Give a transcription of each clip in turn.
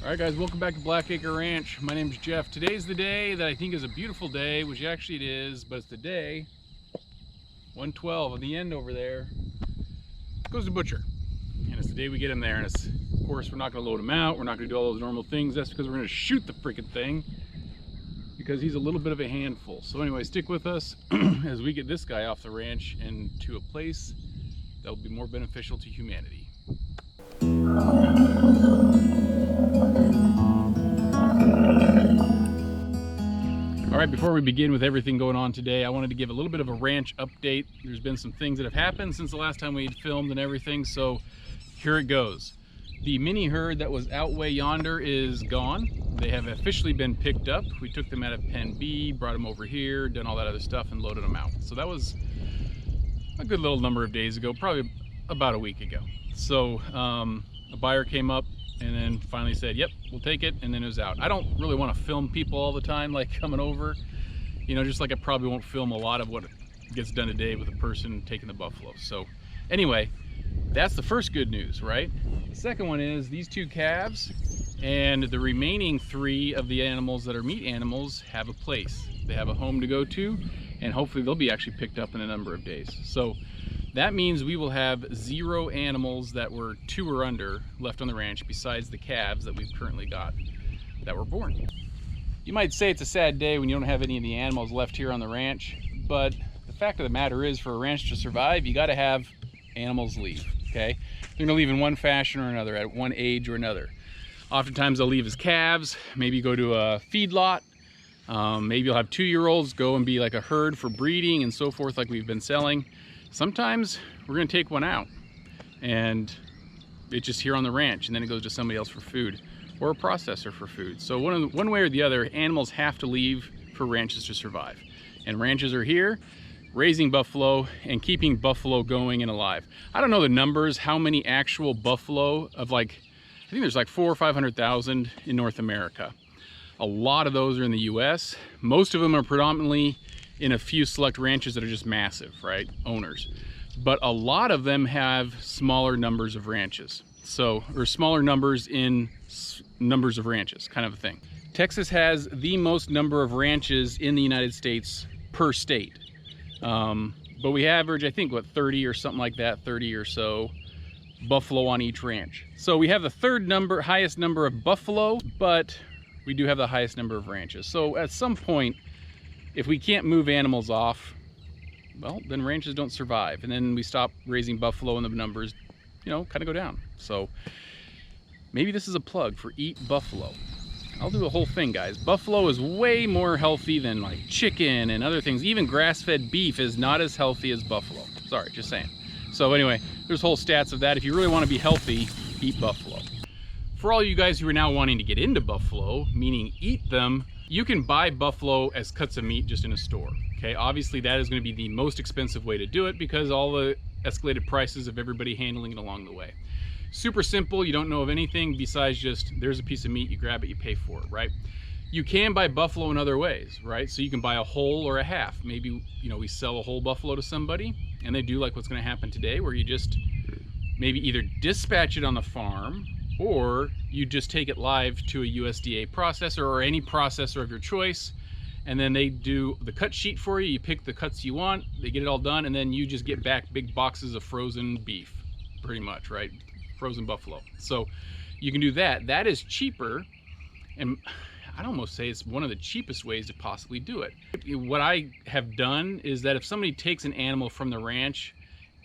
All right, guys, welcome back to Blackacre Ranch. My name's Jeff. Today's the day that I think is a beautiful day, which actually it is, but it's the day 112 on the end over there goes to butcher. And it's the day we get him there, and it's, of course, we're not going to load him out. We're not going to do all those normal things. That's because we're going to shoot the freaking thing because he's a little bit of a handful. So anyway, stick with us as we get this guy off the ranch and to a place that will be more beneficial to humanity. All right, before we begin with everything going on today, I wanted to give a little bit of a ranch update. There's been some things that have happened since the last time we had filmed and everything, so here it goes. The mini herd that was out way yonder is gone. They have officially been picked up. We took them out of pen B, brought them over here, done all that other stuff, and loaded them out. So that was a good little number of days ago, probably about a week ago. So a buyer came up and then finally said, yep, we'll take it, and then it was out. I don't really want to film people all the time, like coming over, you know, just like I probably won't film a lot of what gets done today with a person taking the buffalo. So anyway, that's the first good news, right? The second one is these two calves and the remaining three of the animals that are meat animals have a place. They have a home to go to, and hopefully they'll be actually picked up in a number of days. So that means we will have 0 animals that were 2 or under left on the ranch besides the calves that we've currently got that were born. You might say it's a sad day when you don't have any of the animals left here on the ranch, but the fact of the matter is, for a ranch to survive, you got to have animals leave, okay? They're gonna leave in one fashion or another, at one age or another. Oftentimes they'll leave as calves, maybe go to a feedlot, maybe you'll have 2-year-olds go and be like a herd for breeding and so forth, like we've been selling. Sometimes we're gonna take one out and it's just here on the ranch, and then it goes to somebody else for food or a processor for food. So one way or the other, animals have to leave for ranches to survive. And ranches are here raising buffalo and keeping buffalo going and alive. I don't know the numbers, how many actual buffalo of, like, I think there's like 400,000 or 500,000 in North America. A lot of those are in the US. Most of them are predominantly in a few select ranches that are just massive, right? Owners. But a lot of them have smaller numbers of ranches. So, or smaller numbers in numbers of ranches, kind of a thing. Texas has the most number of ranches in the United States per state. But we average, I think, what, 30 or something like that, 30 or so buffalo on each ranch. So we have the highest number of buffalo, but we do have the highest number of ranches. So at some point, if we can't move animals off, well, then ranches don't survive. And then we stop raising buffalo and the numbers, you know, kind of go down. So maybe this is a plug for Eat Buffalo. I'll do the whole thing, guys. Buffalo is way more healthy than like chicken and other things. Even grass-fed beef is not as healthy as buffalo. Sorry, just saying. So anyway, there's whole stats of that. If you really want to be healthy, eat buffalo. For all you guys who are now wanting to get into buffalo, meaning eat them, you can buy buffalo as cuts of meat just in a store, okay? Obviously that is going to be the most expensive way to do it because all the escalated prices of everybody handling it along the way. Super simple, you don't know of anything besides just there's a piece of meat, you grab it, you pay for it, right? You can buy buffalo in other ways, right? So you can buy a whole or a half. Maybe, you know, we sell a whole buffalo to somebody and they do like what's going to happen today, where you just maybe either dispatch it on the farm or you just take it live to a USDA processor or any processor of your choice, and then they do the cut sheet for you. You pick the cuts you want, they get it all done, and then you just get back big boxes of frozen beef, pretty much, right? Frozen buffalo. So you can do that. That is cheaper, and I'd almost say it's one of the cheapest ways to possibly do it. What I have done is that if somebody takes an animal from the ranch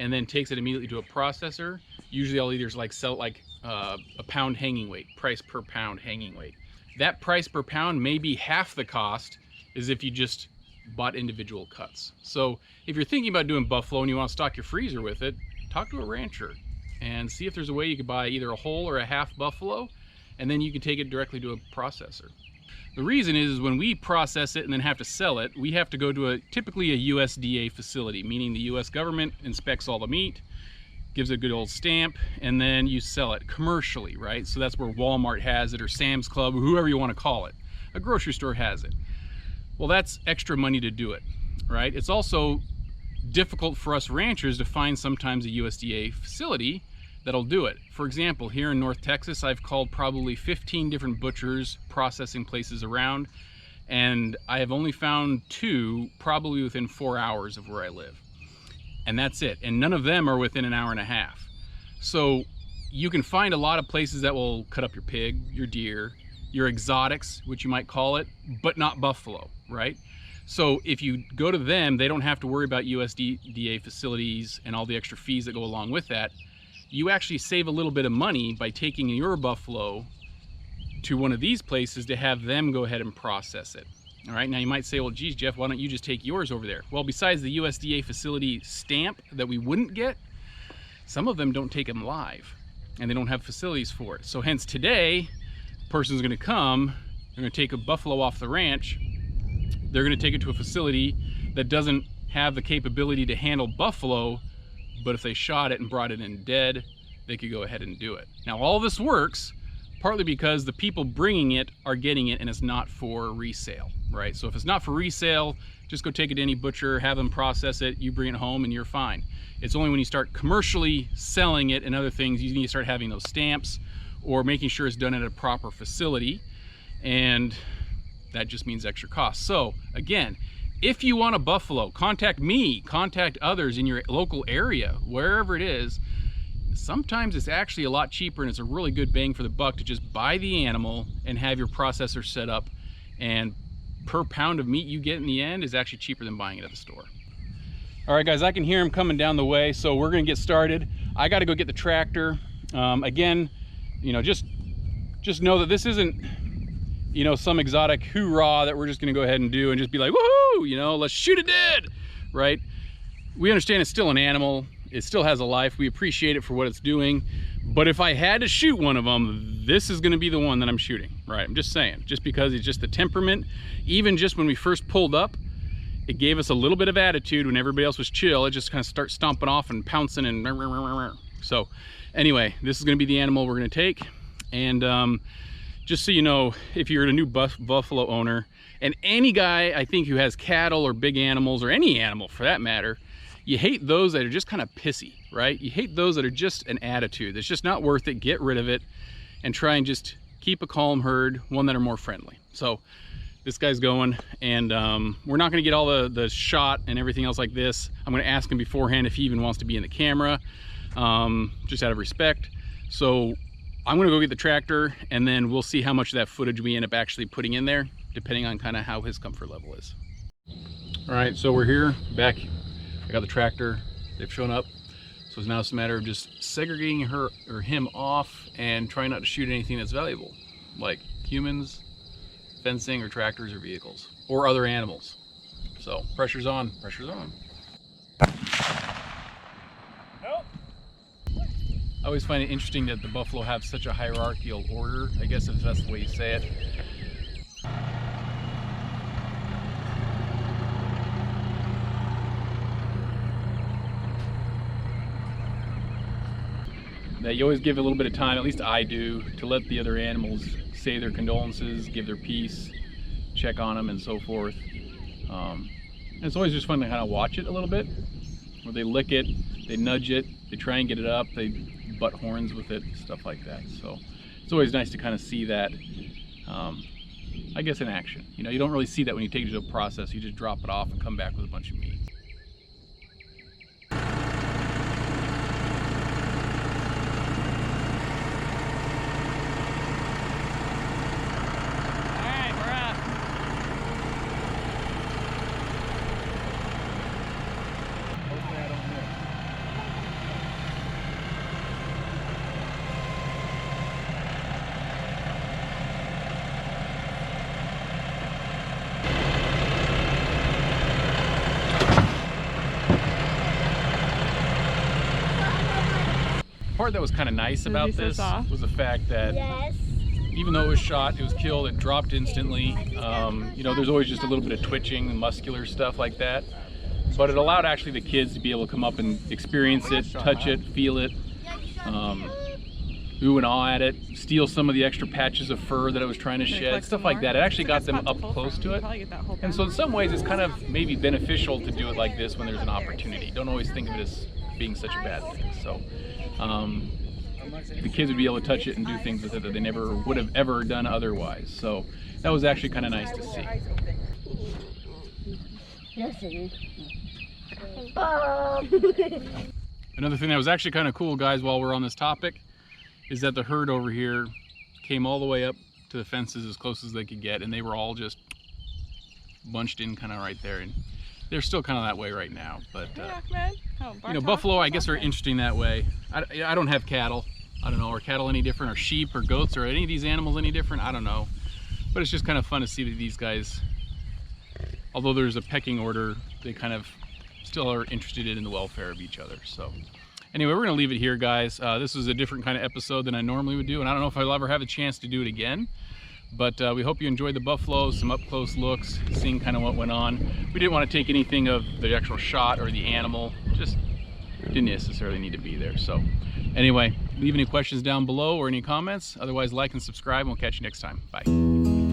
and then takes it immediately to a processor, usually I'll either like sell it like a pound hanging weight, price per pound hanging weight. That price per pound may be half the cost as if you just bought individual cuts. So if you're thinking about doing buffalo and you want to stock your freezer with it, talk to a rancher and see if there's a way you could buy either a whole or a half buffalo, and then you can take it directly to a processor. The reason is when we process it and then have to sell it, we have to go to typically a USDA facility, meaning the US government inspects all the meat, gives it a good old stamp, and then you sell it commercially, right? So that's where Walmart has it, or Sam's Club, or whoever you want to call it. A grocery store has it. Well, that's extra money to do it, right? It's also difficult for us ranchers to find sometimes a USDA facility that'll do it. For example, here in North Texas, I've called probably 15 different butchers, processing places around, and I have only found 2 probably within 4 hours of where I live. And that's it. And none of them are within an hour and a half. So you can find a lot of places that will cut up your pig, your deer, your exotics, which you might call it, but not buffalo, right? So if you go to them, they don't have to worry about USDA facilities and all the extra fees that go along with that. You actually save a little bit of money by taking your buffalo to one of these places to have them go ahead and process it. All right, now you might say, well, geez, Jeff, why don't you just take yours over there? Well, besides the USDA facility stamp that we wouldn't get, some of them don't take them live and they don't have facilities for it. So hence today, a person's gonna come, they're gonna take a buffalo off the ranch, they're gonna take it to a facility that doesn't have the capability to handle buffalo, but if they shot it and brought it in dead, they could go ahead and do it. Now all this works partly because the people bringing it are getting it and it's not for resale, right? So if it's not for resale, just go take it to any butcher, have them process it, you bring it home and you're fine. It's only when you start commercially selling it and other things, you need to start having those stamps or making sure it's done at a proper facility, and that just means extra costs. So again, if you want a buffalo, contact me, contact others in your local area, wherever it is. Sometimes it's actually a lot cheaper and it's a really good bang for the buck to just buy the animal and have your processor set up, and per pound of meat you get in the end is actually cheaper than buying it at the store. All right guys, I can hear him coming down the way, so we're gonna get started. I gotta go get the tractor. Again, you know, just know that this isn't, you know, some exotic hoorah that we're just gonna go ahead and do and just be like, woohoo, you know, let's shoot it dead, right? We understand it's still an animal. It still has a life. We appreciate it for what it's doing. But if I had to shoot one of them, this is gonna be the one that I'm shooting, right? I'm just saying, just because it's just the temperament. Even just when we first pulled up, it gave us a little bit of attitude when everybody else was chill. It just kind of starts stomping off and pouncing and so anyway, this is gonna be the animal we're gonna take. And just so you know, if you're a new buffalo owner, and any guy I think who has cattle or big animals, or any animal for that matter, you hate those that are just kind of pissy, right? You hate those that are just an attitude. It's just not worth it. Get rid of it and try and just keep a calm herd, one that are more friendly. So this guy's going, and we're not gonna get all the shot and everything else like this. I'm gonna ask him beforehand if he even wants to be in the camera, just out of respect. So I'm gonna go get the tractor, and then we'll see how much of that footage we end up actually putting in there, depending on kind of how his comfort level is. All right, so we're here, back. I got the tractor, they've shown up. So now it's a matter of just segregating her or him off and trying not to shoot anything that's valuable, like humans, fencing, or tractors, or vehicles, or other animals. So pressure's on, pressure's on. Nope. I always find it interesting that the buffalo have such a hierarchical order, I guess if that's the way you say it. That you always give a little bit of time, at least I do, to let the other animals say their condolences, give their piece, check on them, and so forth. And it's always just fun to kind of watch it a little bit, where they lick it, they nudge it, they try and get it up, they butt horns with it, stuff like that. So it's always nice to kind of see that, I guess, in action. You know, you don't really see that when you take it to a process. You just drop it off and come back with a bunch of meat. The part that was kind of nice about this was the fact that even though it was shot, it was killed, it dropped instantly. You know, there's always just a little bit of twitching and muscular stuff like that. But it allowed actually the kids to be able to come up and experience it, touch it, feel it, ooh and ah at it, steal some of the extra patches of fur that it was trying to shed, stuff like that. It actually got them up close to it. And so in some ways it's kind of maybe beneficial to do it like this when there's an opportunity. Don't always think of it as being such a bad thing. So the kids would be able to touch it and do things with it that they never would have ever done otherwise. So that was actually kind of nice to see. Another thing that was actually kind of cool, guys, while we're on this topic, is that the herd over here came all the way up to the fences as close as they could get, and they were all just bunched in kind of right there, and they're still kind of that way right now. But you know, buffalo, I guess, are interesting that way. I don't have cattle. I don't know, are cattle any different, or sheep or goats, or any of these animals any different? I don't know, but it's just kind of fun to see that these guys, although there's a pecking order, they kind of still are interested in the welfare of each other. So anyway, we're gonna leave it here, guys. This was a different kind of episode than I normally would do, and I don't know if I'll ever have a chance to do it again. But we hope you enjoyed the buffalo, some up-close looks, seeing kind of what went on. We didn't want to take anything of the actual shot or the animal, just didn't necessarily need to be there. So anyway, leave any questions down below or any comments. Otherwise, like and subscribe, and we'll catch you next time. Bye.